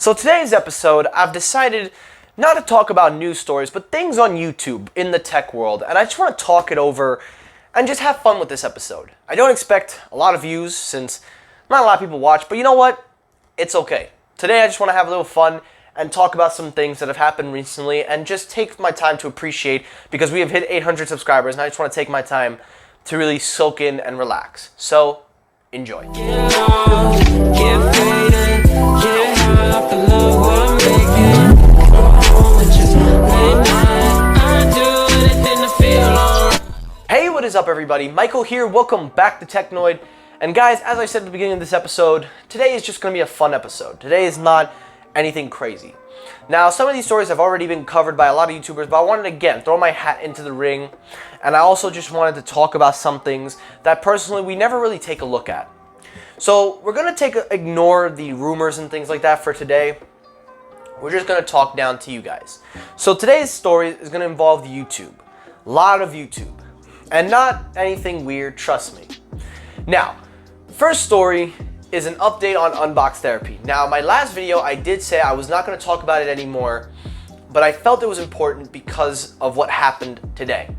So today's episode, I've decided not to talk about news stories, but things on YouTube in the tech world, and I just want to talk it over and just have fun with this episode. I don't expect a lot of views since not a lot of people watch, but you know what? It's okay. Today I just want to have a little fun and talk about some things that have happened recently and just take my time to appreciate because we have hit 800 subscribers and I just want to take my time to really soak in and relax. So, enjoy. Hey, what is up everybody? Michael here, welcome back to Technoid. And guys, as I said at the beginning of this episode, today is just going to be a fun episode. Today is not anything crazy. Now, some of these stories have already been covered by a lot of YouTubers, but I wanted to, again, throw my hat into the ring. And I also just wanted to talk about some things that personally we never really take a look at. So we're going to ignore the rumors and things like that for today. We're just going to talk down to you guys. So today's story is going to involve YouTube. A lot of YouTube. And not anything weird, trust me. Now, first story is an update on Unbox Therapy. Now, my last video, I did say I was not going to talk about it anymore, but I felt it was important because of what happened today.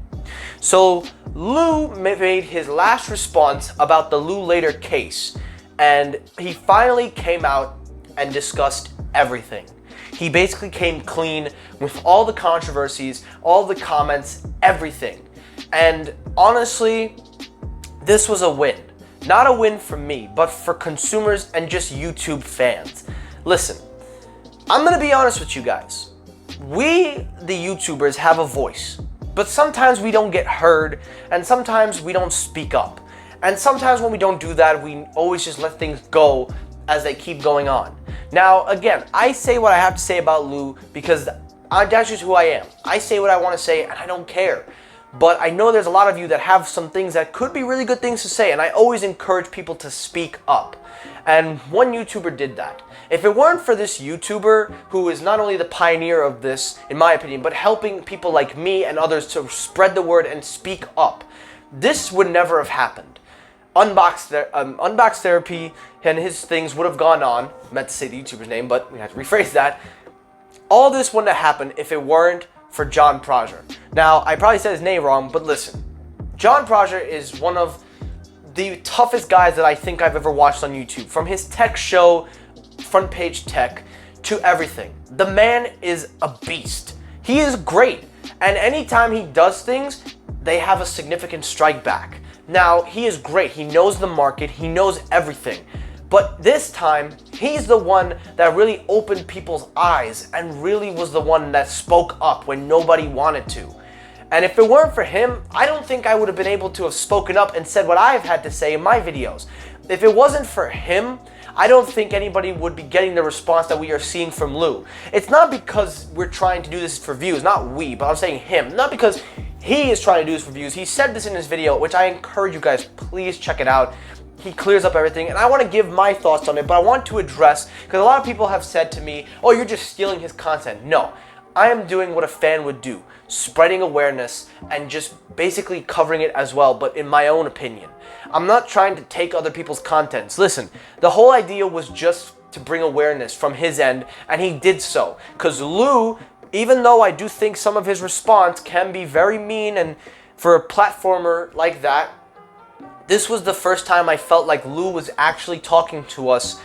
So, Lou made his last response about the Lou Later case, and he finally came out and discussed everything. He basically came clean with all the controversies, all the comments, everything. And honestly, this was a win. Not a win for me, but for consumers and just YouTube fans. Listen, I'm gonna be honest with you guys. We, the YouTubers, have a voice, but sometimes we don't get heard, and sometimes we don't speak up. And sometimes when we don't do that, we always just let things go as they keep going on. Now, again, I say what I have to say about Lou because that's just who I am. I say what I want to say, and I don't care. But I know there's a lot of you that have some things that could be really good things to say, and I always encourage people to speak up. And one YouTuber did that. If it weren't for this YouTuber, who is not only the pioneer of this, in my opinion, but helping people like me and others to spread the word and speak up, this would never have happened. Unbox Therapy and his things would have gone on. I meant to say the YouTuber's name, but we have to rephrase that. All this wouldn't have happened if it weren't for John Prosser. Now, I probably said his name wrong, but listen. John Prosser is one of the toughest guys that I think I've ever watched on YouTube. From his tech show, Front Page Tech, to everything. The man is a beast. He is great. And anytime he does things, they have a significant strike back. Now, he is great. He knows the market. He knows everything. But this time, he's the one that really opened people's eyes and really was the one that spoke up when nobody wanted to. And if it weren't for him, I don't think I would have been able to have spoken up and said what I've had to say in my videos. If it wasn't for him, I don't think anybody would be getting the response that we are seeing from Lou. It's not because we're trying to do this for views, not we, but I'm saying him. Not because he is trying to do this for views. He said this in his video, which I encourage you guys, please check it out. He clears up everything, and I want to give my thoughts on it, but I want to address, because a lot of people have said to me, oh, you're just stealing his content. No, I am doing what a fan would do, spreading awareness and just basically covering it as well, but in my own opinion. I'm not trying to take other people's contents. Listen, the whole idea was just to bring awareness from his end, and he did so, because Lou, even though I do think some of his response can be very mean, and for a platformer like that, this was the first time I felt like Lou was actually talking to us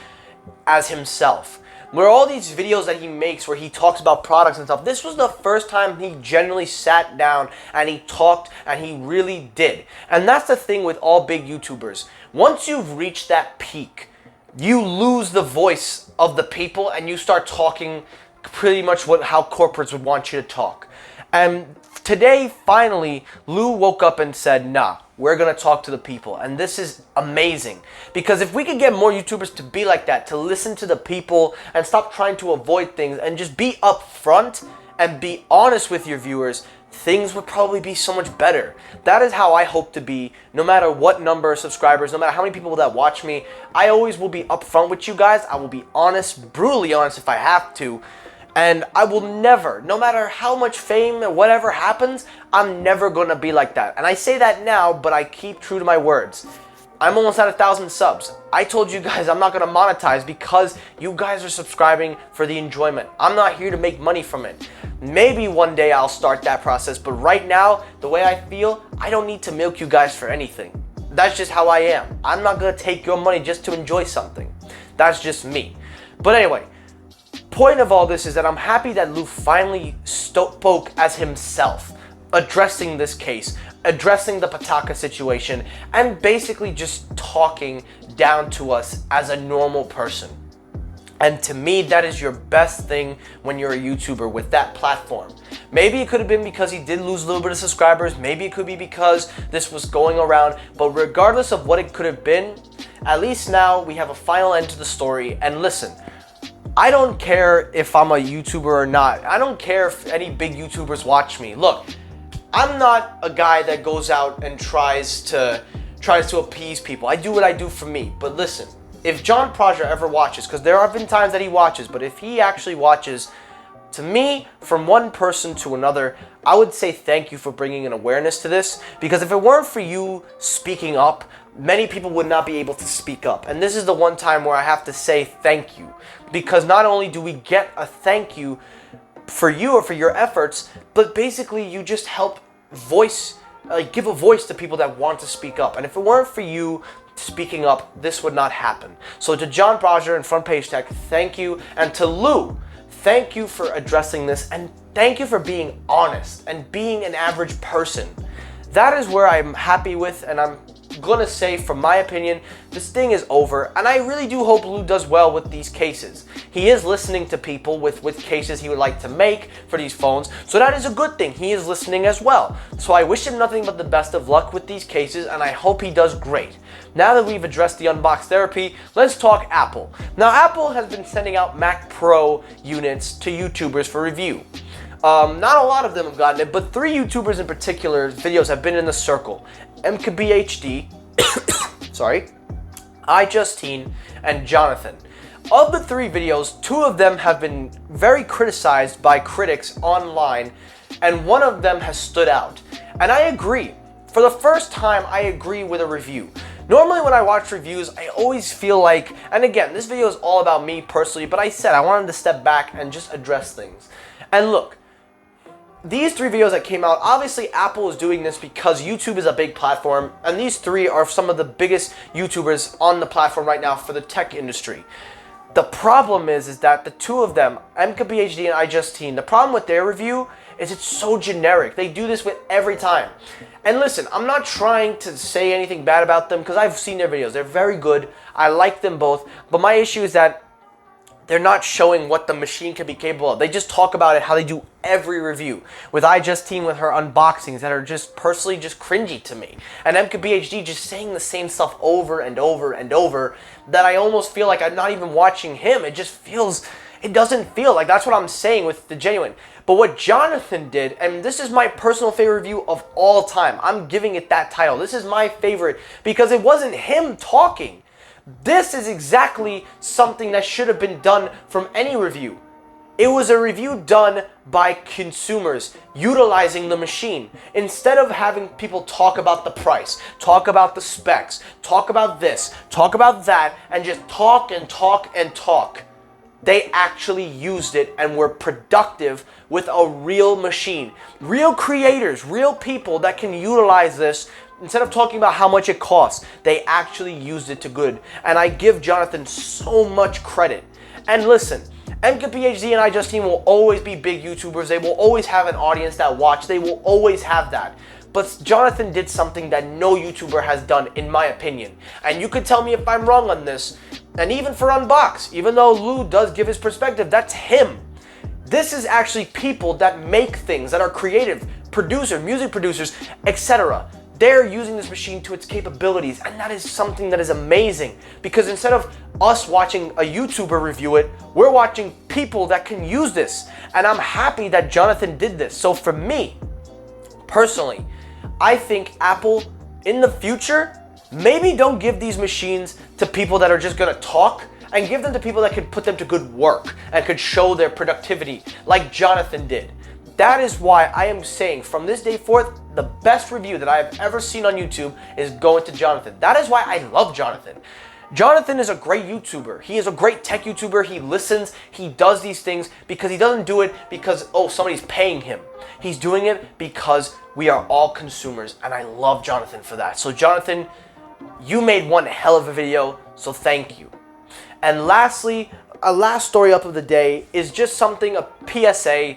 as himself. Where all these videos that he makes where he talks about products and stuff, this was the first time he genuinely sat down and he talked, and he really did. And that's the thing with all big YouTubers. Once you've reached that peak, you lose the voice of the people and you start talking pretty much how corporates would want you to talk. And today, finally, Lou woke up and said, nah, we're going to talk to the people. And this is amazing. Because if we could get more YouTubers to be like that, to listen to the people and stop trying to avoid things and just be upfront and be honest with your viewers, things would probably be so much better. That is how I hope to be, no matter what number of subscribers, no matter how many people that watch me. I always will be upfront with you guys. I will be honest, brutally honest if I have to. And I will never, no matter how much fame or whatever happens, I'm never going to be like that. And I say that now, but I keep true to my words. I'm almost at 1,000 subs. I told you guys I'm not gonna monetize because you guys are subscribing for the enjoyment. I'm not here to make money from it. Maybe one day I'll start that process, but right now, the way I feel, I don't need to milk you guys for anything. That's just how I am. I'm not gonna take your money just to enjoy something. That's just me. But anyway, point of all this is that I'm happy that Lou finally spoke as himself, addressing this case, addressing the Pataka situation, and basically just talking down to us as a normal person. And to me, that is your best thing when you're a YouTuber with that platform. Maybe it could have been because he did lose a little bit of subscribers. Maybe it could be because this was going around. But regardless of what it could have been, at least now we have a final end to the story. And listen, I don't care if I'm a YouTuber or not. I don't care if any big YouTubers watch me. Look, I'm not a guy that goes out and tries to appease people. I do what I do for me. But listen, if John Praja ever watches, because there have been times that he watches, but if he actually watches, to me, from one person to another, I would say thank you for bringing an awareness to this, because if it weren't for you speaking up, many people would not be able to speak up. And this is the one time where I have to say thank you, because not only do we get a thank you for you or for your efforts, but basically you just help give a voice to people that want to speak up. And if it weren't for you speaking up, this would not happen. So to John Praja and Front Page Tech, thank you. And to Lou, thank you for addressing this, and thank you for being honest and being an average person. That is where I'm happy with, and I'm gonna say, from my opinion, this thing is over, and I really do hope Lou does well with these cases. He is listening to people with cases he would like to make for these phones, so that is a good thing. He is listening as well. So I wish him nothing but the best of luck with these cases, and I hope he does great. Now that we've addressed the unbox therapy, let's talk Apple. Now, Apple has been sending out Mac Pro units to YouTubers for review. Not a lot of them have gotten it, but 3 YouTubers in particular videos have been in the circle. MKBHD, sorry, iJustine, and Jonathan. Of the 3 videos, 2 of them have been very criticized by critics online, and one of them has stood out. And I agree. For the first time, I agree with a review. Normally when I watch reviews, I always feel like, and again, this video is all about me personally, but I said I wanted to step back and just address things. And look, these 3 videos that came out, obviously Apple is doing this because YouTube is a big platform, and these 3 are some of the biggest YouTubers on the platform right now for the tech industry. The problem is that the 2 of them, MKBHD and iJustine, the problem with their review is it's so generic. They do this with every time. And listen, I'm not trying to say anything bad about them because I've seen their videos. They're very good. I like them both. But my issue is that they're not showing what the machine can be capable of. They just talk about it how they do every review. With iJustine with her unboxings that are just personally just cringy to me. And MKBHD just saying the same stuff over and over and over that I almost feel like I'm not even watching him. It just feels, it doesn't feel like that's what I'm saying with the genuine. But what Jonathan did, and this is my personal favorite review of all time. I'm giving it that title. This is my favorite because it wasn't him talking. This is exactly something that should have been done from any review. It was a review done by consumers utilizing the machine. Instead of having people talk about the price, talk about the specs, talk about this, talk about that, and just talk and talk and talk, they actually used it and were productive with a real machine. Real creators, real people that can utilize this. Instead of talking about how much it costs, they actually used it to good. And I give Jonathan so much credit. And listen, MKBHD and iJustine will always be big YouTubers. They will always have an audience that watch. They will always have that. But Jonathan did something that no YouTuber has done, in my opinion. And you could tell me if I'm wrong on this. And even for Unbox, even though Lou does give his perspective, that's him. This is actually people that make things, that are creative, producers, music producers, etc. They're using this machine to its capabilities, and that is something that is amazing. Because instead of us watching a YouTuber review it, we're watching people that can use this. And I'm happy that Jonathan did this. So for me, personally, I think Apple, in the future, maybe don't give these machines to people that are just gonna talk, and give them to people that can put them to good work and could show their productivity like Jonathan did. That is why I am saying from this day forth, the best review that I have ever seen on YouTube is going to Jonathan. That is why I love Jonathan. Jonathan is a great YouTuber. He is a great tech YouTuber. He listens. He does these things because he doesn't do it because, oh, somebody's paying him. He's doing it because we are all consumers, and I love Jonathan for that. So Jonathan, you made one hell of a video, so thank you. And lastly, a last story up of the day is just something, a PSA.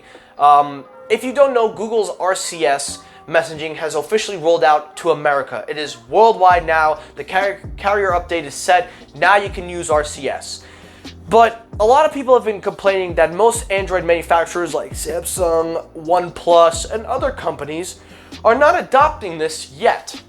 If you don't know, Google's RCS messaging has officially rolled out to America. It is worldwide now. The carrier update is set. Now you can use RCS. But a lot of people have been complaining that most Android manufacturers like Samsung, OnePlus, and other companies are not adopting this yet.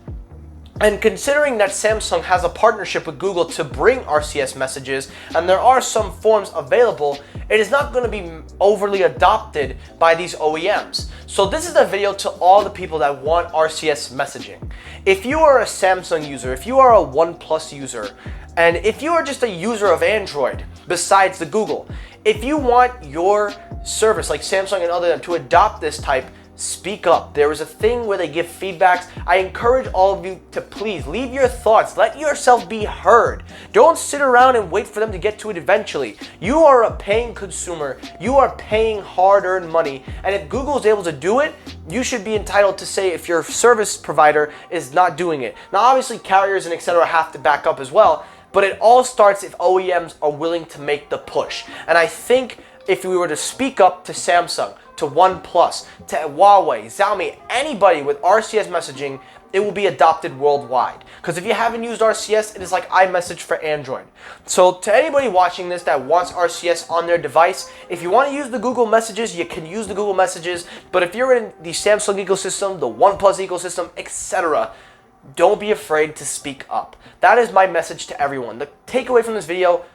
And considering that Samsung has a partnership with Google to bring RCS messages, and there are some forms available, it is not going to be overly adopted by these OEMs. So this is a video to all the people that want RCS messaging. If you are a Samsung user, if you are a OnePlus user, and if you are just a user of Android, besides the Google, if you want your service like Samsung and others to adopt this type, speak up. There is a thing where they give feedbacks. I encourage all of you to please leave your thoughts. Let yourself be heard. Don't sit around and wait for them to get to it eventually. You are a paying consumer. You are paying hard-earned money. And if Google is able to do it, you should be entitled to say if your service provider is not doing it. Now, obviously, carriers and etc. have to back up as well, but it all starts if OEMs are willing to make the push. And I think if we were to speak up to Samsung, to OnePlus, to Huawei, Xiaomi, anybody with RCS messaging, it will be adopted worldwide. Because if you haven't used RCS, it is like iMessage for Android. So to anybody watching this that wants RCS on their device, if you want to use the Google messages, you can use the Google messages. But if you're in the Samsung ecosystem, the OnePlus ecosystem, etc., don't be afraid to speak up. That is my message to everyone. The takeaway from this video,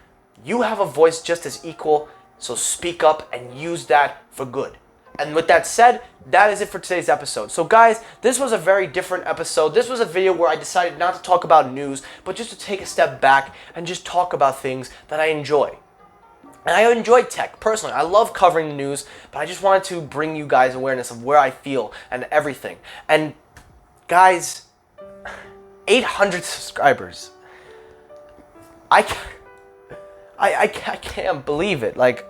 you have a voice just as equal, so speak up and use that for good. And with that said, that is it for today's episode. So guys, this was a very different episode. This was a video where I decided not to talk about news, but just to take a step back and just talk about things that I enjoy. And I enjoy tech, personally. I love covering the news, but I just wanted to bring you guys awareness of where I feel and everything. And guys, 800 subscribers. I can't believe it. Like,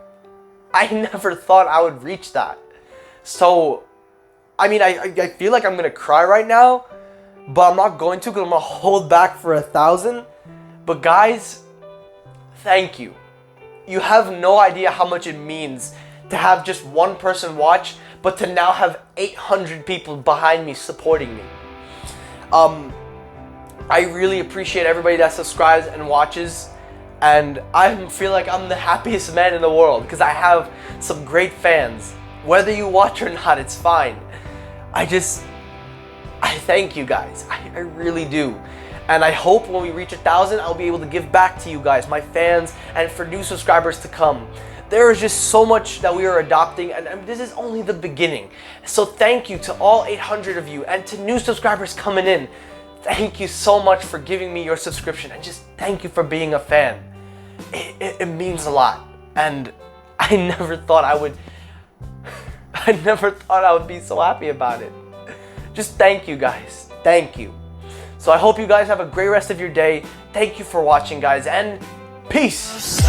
I never thought I would reach that. So, I mean, I feel like I'm going to cry right now, but I'm not going to because I'm going to hold back for 1,000. But guys, thank you. You have no idea how much it means to have just one person watch, but to now have 800 people behind me supporting me. I really appreciate everybody that subscribes and watches. And I feel like I'm the happiest man in the world because I have some great fans. Whether you watch or not, it's fine. I thank you guys. I really do. And I hope when we reach 1,000, I'll be able to give back to you guys, my fans, and for new subscribers to come. There is just so much that we are adopting, and this is only the beginning. So thank you to all 800 of you, and to new subscribers coming in. Thank you so much for giving me your subscription, and just thank you for being a fan. It means a lot, and I never thought I would be so happy about it. Just thank you guys. Thank you. So I hope you guys have a great rest of your day. Thank you for watching, guys, and peace.